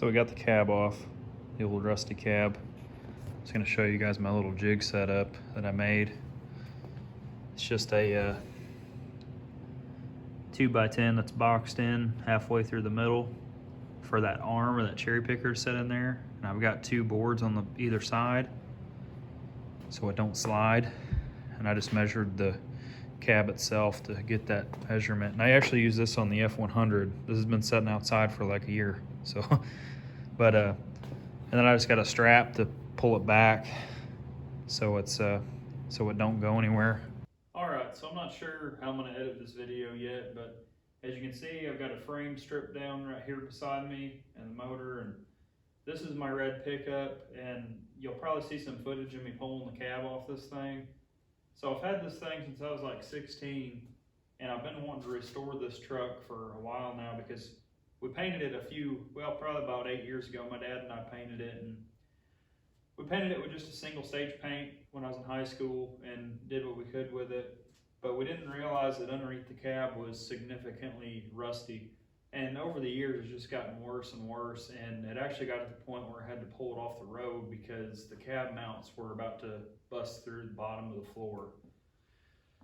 So we got the cab off, the old rusty cab. I'm just gonna show you guys my little jig setup that I made. It's just a 2x10 that's boxed in halfway through the middle for that arm or that cherry picker set in there. And I've got 2 boards on either side so it don't slide. And I just measured the cab itself to get that measurement. And I actually use this on the F100. This has been sitting outside for like a year. So, but, and then I just got a strap to pull it back so it's, so it don't go anywhere. All right, so I'm not sure how I'm gonna edit this video yet, but as you can see, I've got a frame stripped down right here beside me and the motor, and this is my red pickup, and you'll probably see some footage of me pulling the cab off this thing. So I've had this thing since I was like 16, and I've been wanting to restore this truck for a while now because we painted it probably about 8 years ago. My dad and I painted it, and we painted it with just a single stage paint when I was in high school and did what we could with it. But we didn't realize that underneath the cab was significantly rusty. And over the years, it's just gotten worse and worse. And it actually got to the point where I had to pull it off the road because the cab mounts were about to bust through the bottom of the floor.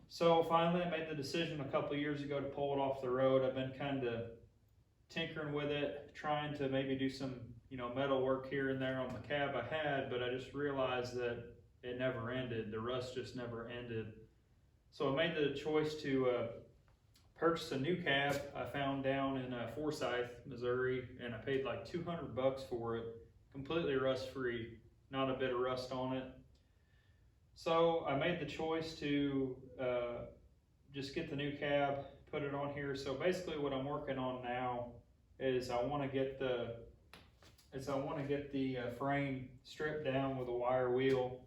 So finally, I made the decision a couple of years ago to pull it off the road. I've been kind of tinkering with it, trying to maybe do some, metal work here and there on the cab I had, but I just realized that it never ended. The rust just never ended. So I made the choice to purchase a new cab I found down in Forsyth, Missouri, and I paid like $200 for it, completely rust-free, not a bit of rust on it. So I made the choice to just get the new cab, put it on here. So basically what I'm working on now is I want to get the frame stripped down with a wire wheel.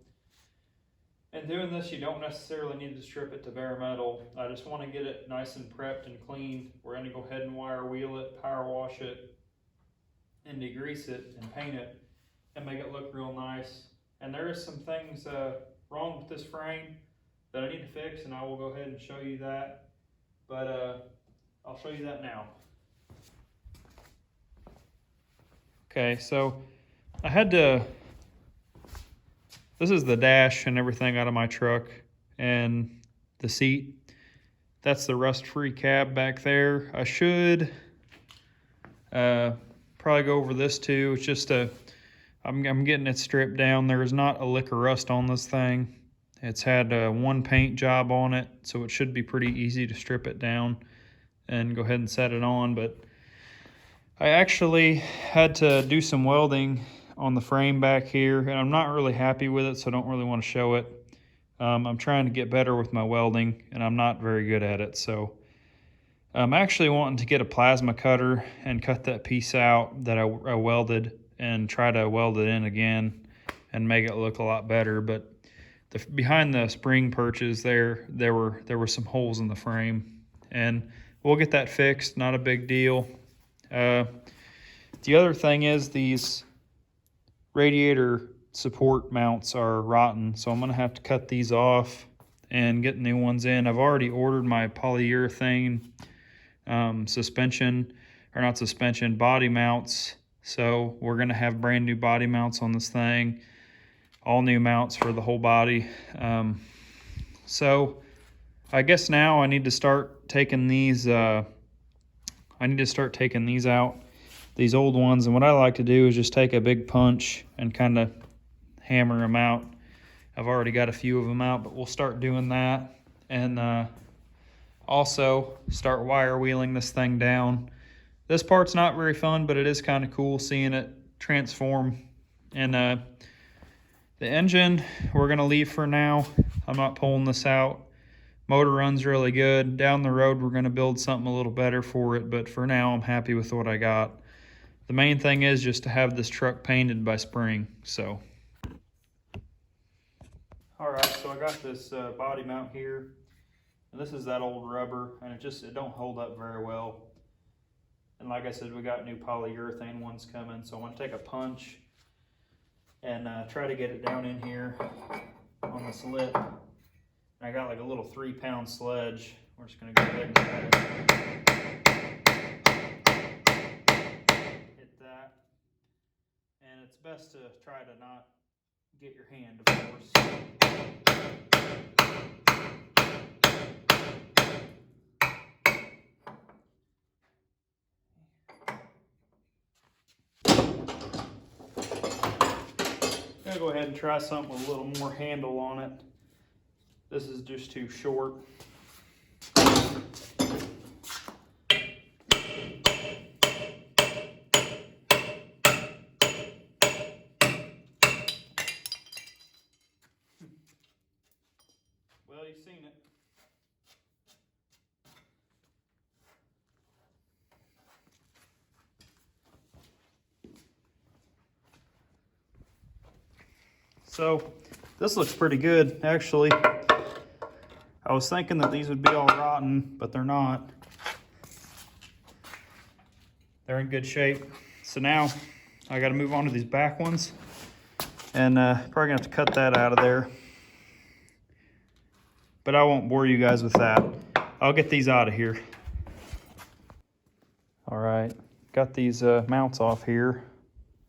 And doing this, you don't necessarily need to strip it to bare metal. I just want to get it nice and prepped and clean. We're going to go ahead and wire wheel it, power wash it, and degrease it and paint it and make it look real nice. And there is some things wrong with this frame that I need to fix, and I will go ahead and show you that. But I'll show you that now. Okay, so I had to, this is the dash and everything out of my truck and the seat. That's the rust-free cab back there. I should probably go over this too. It's just I'm getting it stripped down. There's not a lick of rust on this thing. It's had one paint job on it, so it should be pretty easy to strip it down and go ahead and set it on. But I actually had to do some welding on the frame back here, and I'm not really happy with it, so I don't really want to show it. I'm trying to get better with my welding, and I'm not very good at it. So I'm actually wanting to get a plasma cutter and cut that piece out that I welded and try to weld it in again and make it look a lot better. But behind the spring perches there were some holes in the frame, and we'll get that fixed, not a big deal. The other thing is these radiator support mounts are rotten, so I'm gonna have to cut these off and get new ones in. I've already ordered my polyurethane body mounts, so we're gonna have brand new body mounts on this thing, all new mounts for the whole body. So I guess now I need to start taking these out, these old ones, and what I like to do is just take a big punch and kind of hammer them out. I've already got a few of them out, but we'll start doing that, and also start wire wheeling this thing down. This part's not very fun, but it is kind of cool seeing it transform. And the engine we're gonna leave for now. I'm not pulling this out. Motor runs really good. Down the road, we're gonna build something a little better for it, but for now, I'm happy with what I got. The main thing is just to have this truck painted by spring, so. All right, so I got this body mount here, and this is that old rubber, and it don't hold up very well. And like I said, we got new polyurethane ones coming, so I'm gonna take a punch and try to get it down in here on this lip. And I got like a little 3-pound sledge. We're just gonna go ahead and try to hit that. And it's best to try to not get your hand, of course. I'm gonna go ahead and try something with a little more handle on it. This is just too short. Well, you've seen it. So this looks pretty good, actually. I was thinking that these would be all rotten, but they're not. They're in good shape. So now I gotta move on to these back ones, and probably gonna have to cut that out of there. But I won't bore you guys with that. I'll get these out of here. All right, got these mounts off here.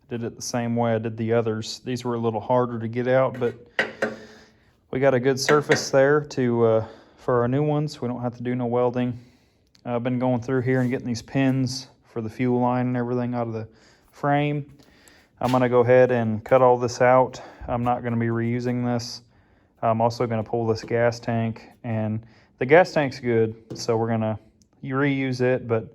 Did it the same way I did the others. These were a little harder to get out, but we got a good surface there to for our new ones. We don't have to do no welding. I've been going through here and getting these pins for the fuel line and everything out of the frame. I'm gonna go ahead and cut all this out. I'm not gonna be reusing this. I'm also gonna pull this gas tank, and the gas tank's good, so we're gonna reuse it, but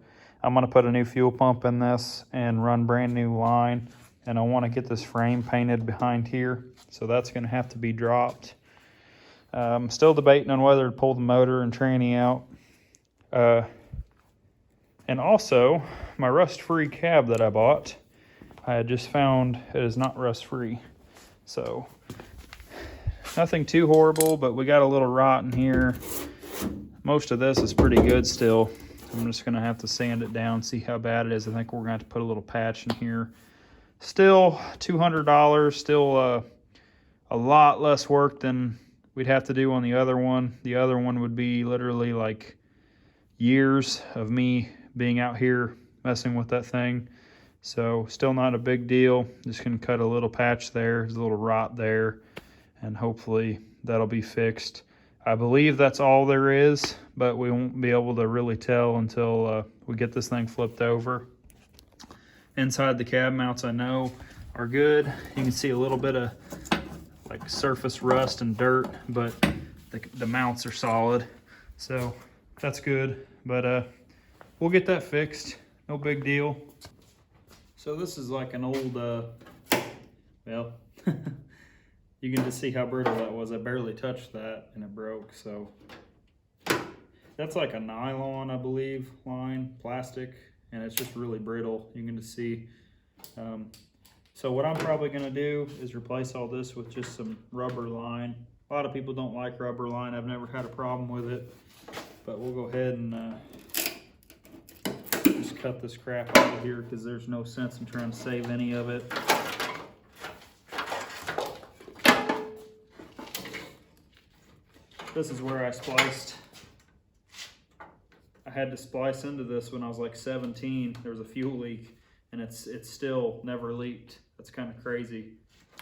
I'm gonna put a new fuel pump in this and run brand new line, and I wanna get this frame painted behind here, so that's gonna have to be dropped. Still debating on whether to pull the motor and tranny out. And also, my rust-free cab that I bought, I had just found it is not rust-free. So, nothing too horrible, but we got a little rot in here. Most of this is pretty good still. I'm just gonna have to sand it down, see how bad it is. I think we're gonna have to put a little patch in here. Still $200, still a lot less work than we'd have to do on the other one. The other one would be literally like years of me being out here messing with that thing. So still not a big deal. Just gonna cut a little patch there. There's a little rot there, and hopefully that'll be fixed. I believe that's all there is, but we won't be able to really tell until we get this thing flipped over. Inside the cab mounts, I know, are good. You can see a little bit of like surface rust and dirt, but the mounts are solid, so that's good. But we'll get that fixed, no big deal. So this is like an old, well, you can just see how brittle that was. I barely touched that and it broke. So that's like a nylon, I believe, line, plastic, and it's just really brittle. You can just see. So what I'm probably gonna do is replace all this with just some rubber line. A lot of people don't like rubber line. I've never had a problem with it, but we'll go ahead and just cut this crap out of here because there's no sense in trying to save any of it. This is where I spliced. I had to splice into this when I was like 17. There was a fuel leak, and it's still never leaked. That's kind of crazy.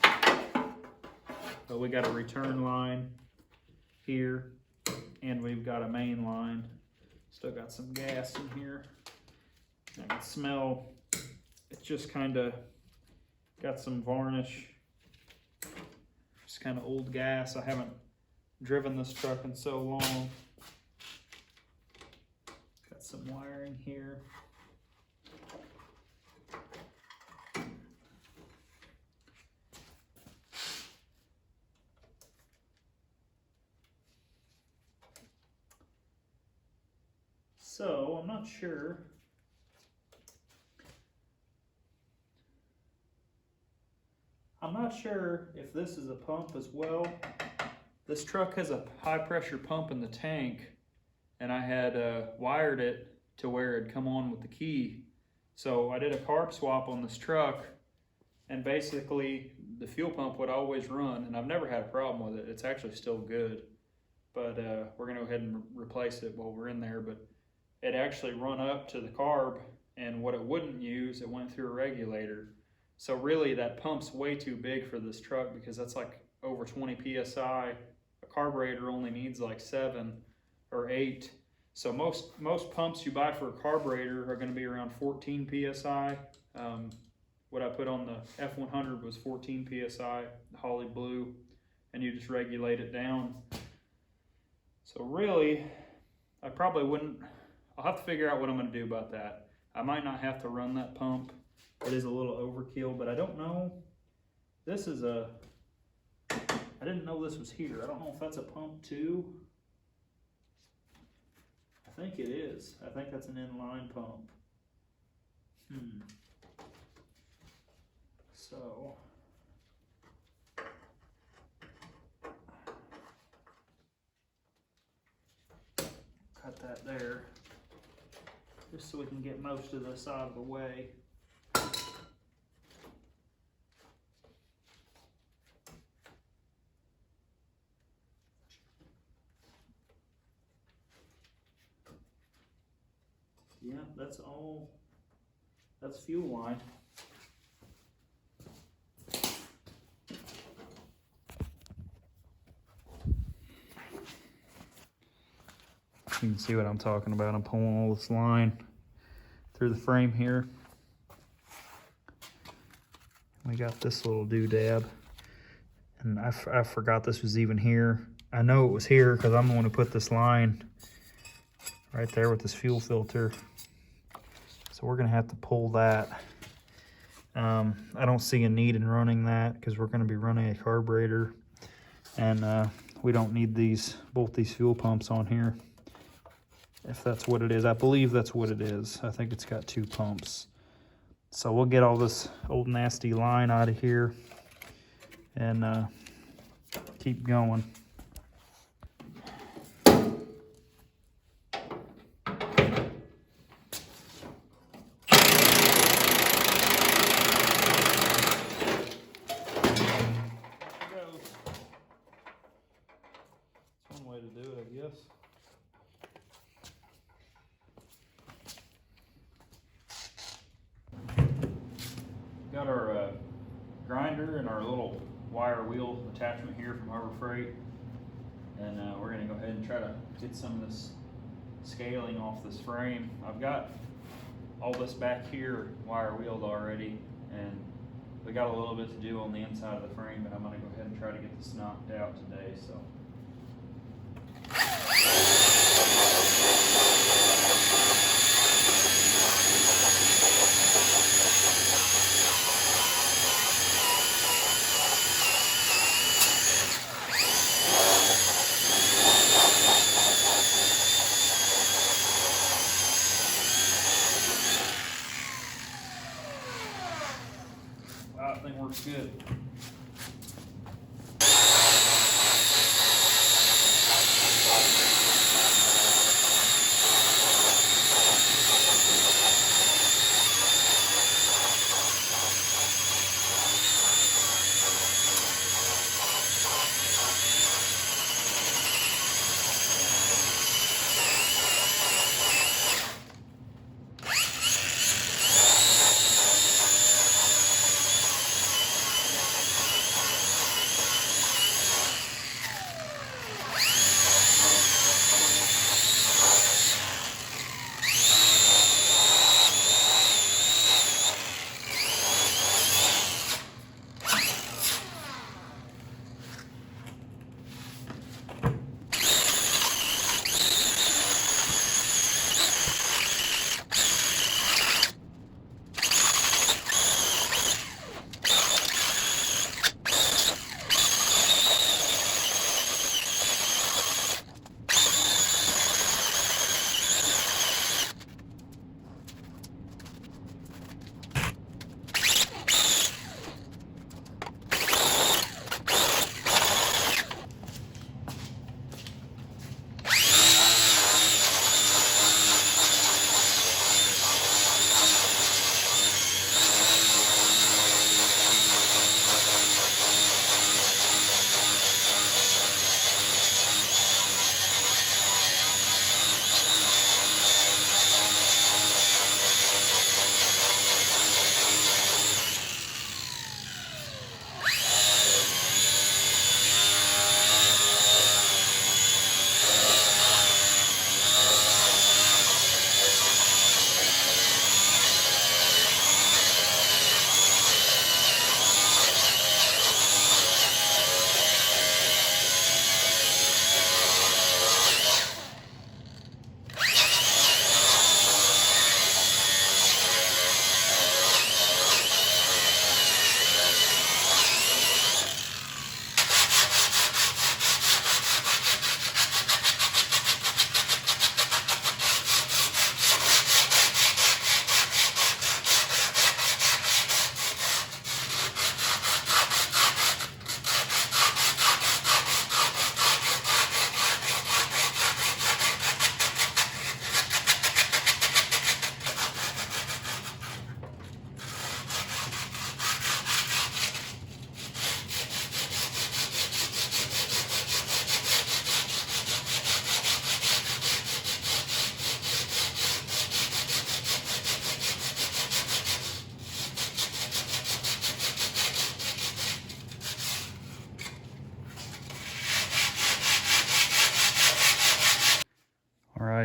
But we got a return line here, and we've got a main line. Still got some gas in here. I can smell, it's just kind of got some varnish. Just kind of old gas. I haven't driven this truck in so long. Got some wiring here. So I'm not sure. I'm not sure if this is a pump as well. This truck has a high pressure pump in the tank, and I had wired it to where it'd come on with the key. So I did a carb swap on this truck, and basically the fuel pump would always run, and I've never had a problem with it. It's actually still good, but we're gonna go ahead and replace it while we're in there. But it actually run up to the carb, and what it wouldn't use, it went through a regulator. So really that pump's way too big for this truck because that's like over 20 PSI. A carburetor only needs like 7 or 8. So most pumps you buy for a carburetor are going to be around 14 PSI. What I put on the F100 was 14 PSI, the Holley Blue, and you just regulate it down. So really, I probably wouldn't, I'll have to figure out what I'm going to do about that. I might not have to run that pump. It is a little overkill, but I don't know. This is a, I didn't know this was here. I don't know if that's a pump too. I think it is. I think that's an inline pump. So, cut that there, just so we can get most of this out of the way. Yeah, that's all, that's fuel line. You can see what I'm talking about. I'm pulling all this line through the frame here. We got this little doodad, and I forgot this was even here. I know it was here because I'm going to put this line right there with this fuel filter. So we're going to have to pull that. I don't see a need in running that because we're going to be running a carburetor, and we don't need both these fuel pumps on here. If that's what it is. I believe that's what it is. I think it's got 2 pumps. So we'll get all this old nasty line out of here and keep going. That's one way to do it, I guess. Got our grinder and our little wire wheel attachment here from Harbor Freight, and we're going to go ahead and try to get some of this scaling off this frame. I've got all this back here wire wheeled already, and we got a little bit to do on the inside of the frame, but I'm going to go ahead and try to get this knocked out today. So. That thing works good.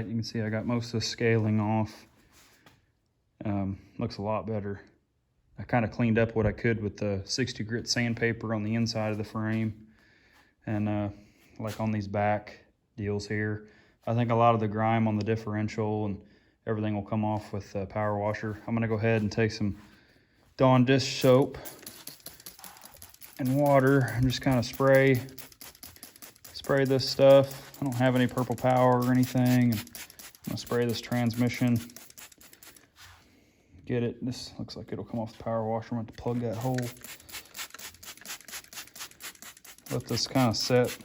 You can see I got most of the scaling off. Looks a lot better. I kind of cleaned up what I could with the 60 grit sandpaper on the inside of the frame. And like on these back deals here, I think a lot of the grime on the differential and everything will come off with the power washer. I'm gonna go ahead and take some Dawn dish soap and water and just kind of spray this stuff. I don't have any purple power or anything. I'm gonna spray this transmission. Get it. This looks like it'll come off the power washer. I'm going to plug that hole. Let this kind of set.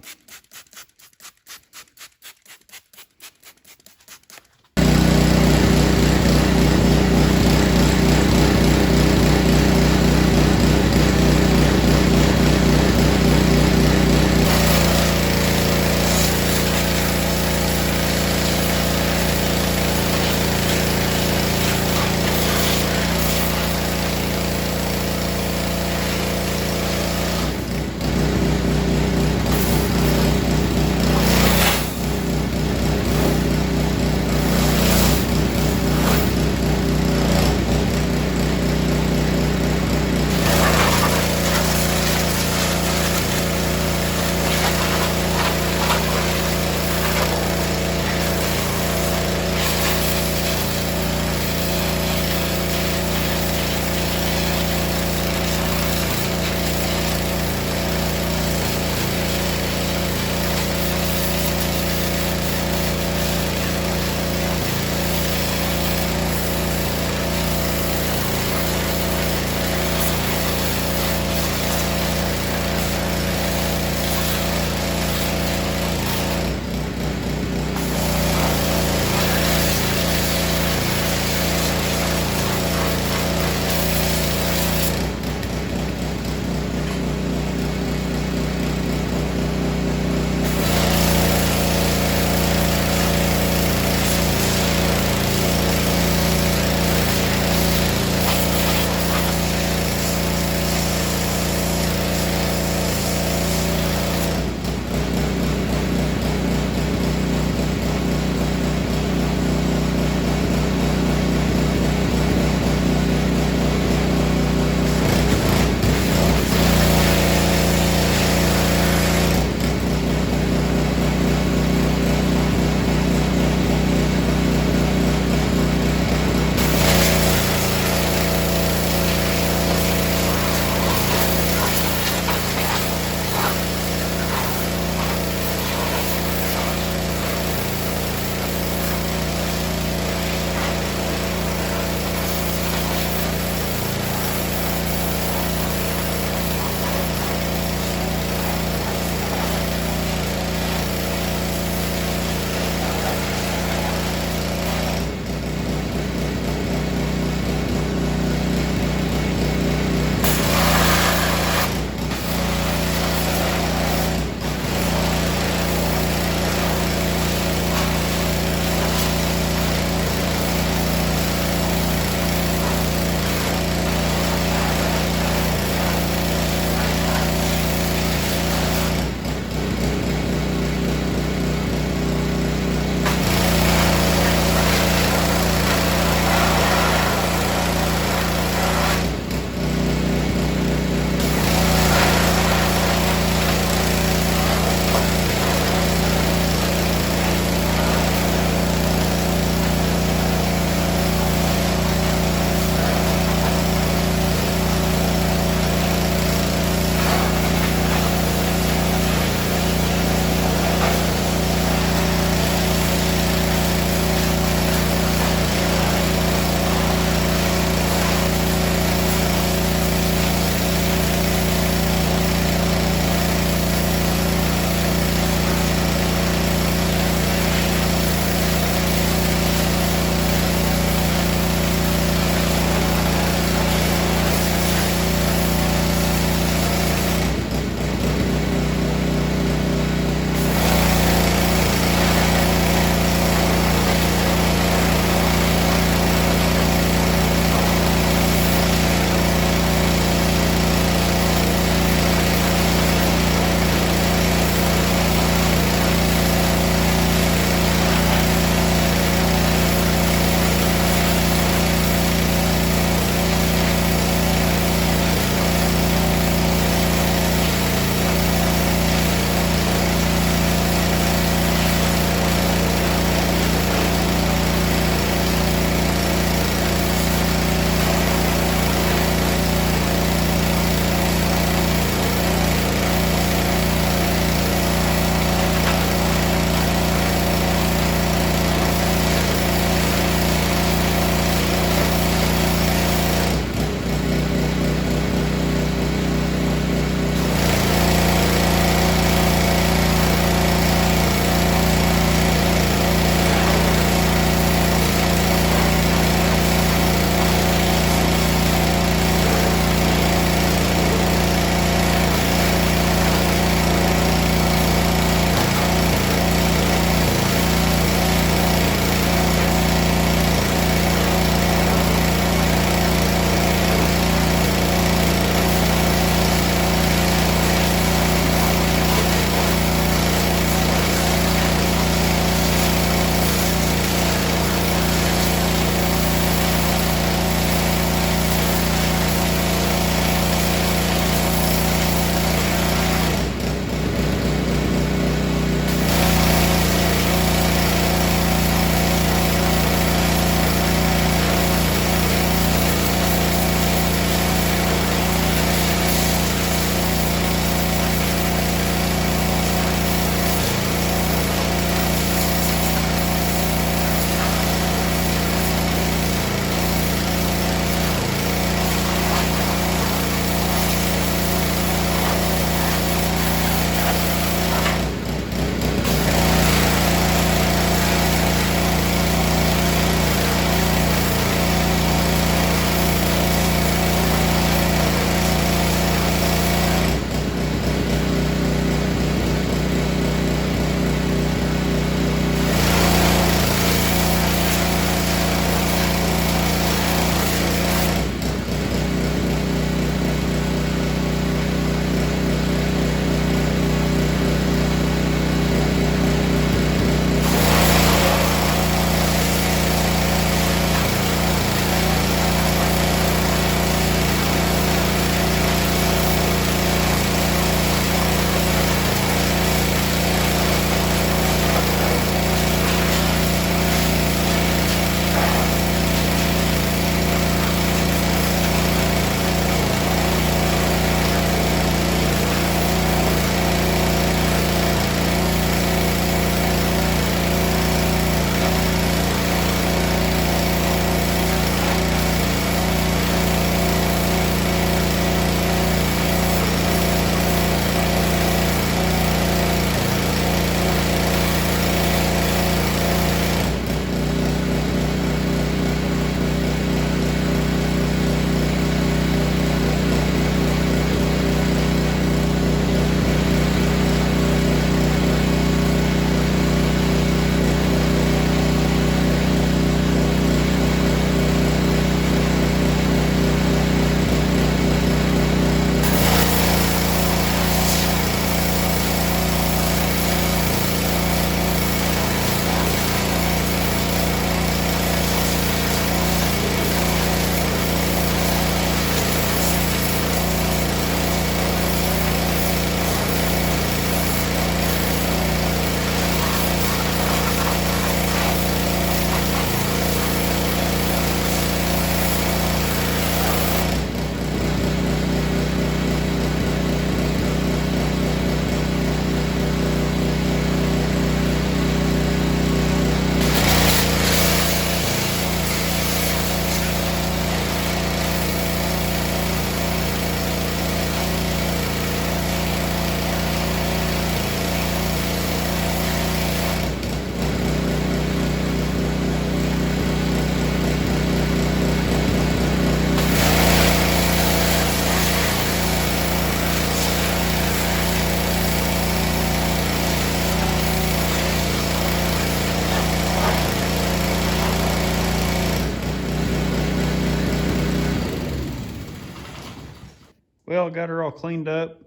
well, got her all cleaned up.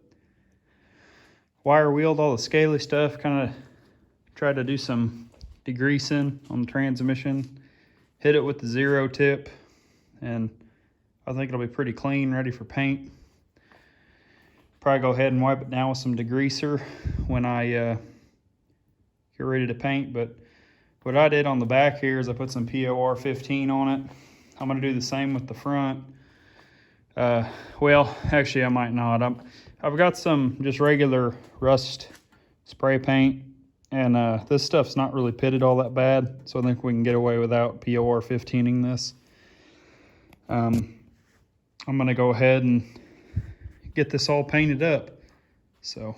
Wire wheeled all the scaly stuff, kind of tried to do some degreasing on the transmission. Hit it with the 0 tip, and I think it'll be pretty clean, ready for paint. Probably go ahead and wipe it down with some degreaser when I get ready to paint. But what I did on the back here is I put some POR 15 on it. I'm gonna do the same with the front. Well, actually I might not. I've got some just regular rust spray paint, and this stuff's not really pitted all that bad, so I think we can get away without POR 15ing this. I'm gonna go ahead and get this all painted up. So